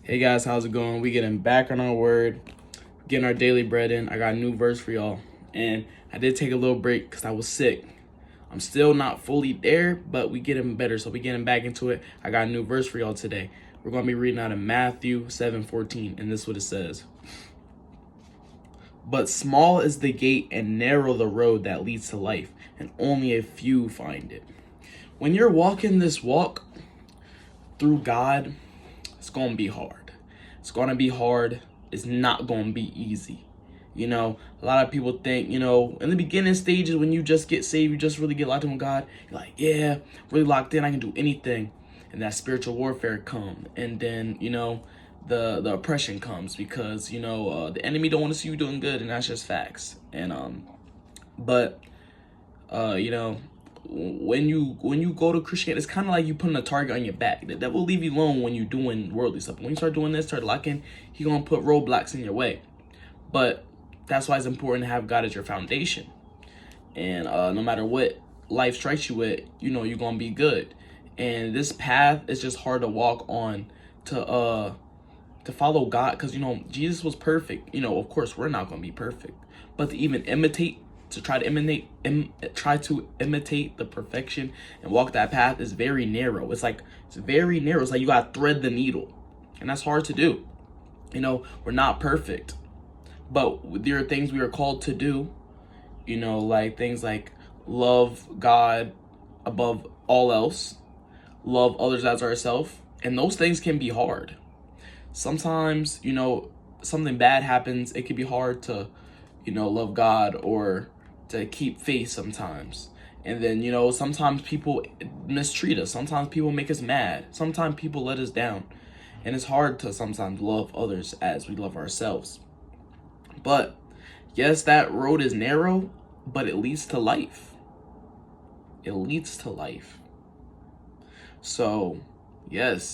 Hey guys, how's it going? We getting back on our word, getting our daily bread in. I got a new verse for y'all. And I did take a little break because I was sick. I'm still not fully there, but we getting better. So we getting back into it. I got a new verse for y'all today. We're going to be reading out of Matthew 7:14. And this is what it says. But small is the gate and narrow the road that leads to life, and only a few find it. When you're walking this walk through God, it's going to be hard. It's going to be hard. It's not going to be easy. A lot of people think, in the beginning stages when you just get saved, you just really get locked in with God. You're like, yeah, really locked in. I can do anything. And that spiritual warfare comes. And then, the oppression comes because, the enemy don't want to see you doing good. And that's just facts. But when you go to Christianity, it's kind of like you putting a target on your back. The devil will leave you alone when you're doing worldly stuff. When you start doing this, start locking, he's gonna put roadblocks in your way. But that's why it's important to have God as your foundation. And no matter what life strikes you with, you're gonna be good. And this path is just hard to walk on to follow God, because Jesus was perfect. Of course we're not gonna be perfect, but to try to imitate the perfection and walk that path is very narrow. It's very narrow. It's like you gotta thread the needle, and that's hard to do. We're not perfect, but there are things we are called to do. Like things like love God above all else, love others as ourselves, and those things can be hard. Sometimes, something bad happens. It can be hard to, love God or to keep faith sometimes. And then, sometimes people mistreat us. Sometimes people make us mad. Sometimes people let us down. And it's hard to sometimes love others as we love ourselves. But yes, that road is narrow, but it leads to life. It leads to life. So, yes,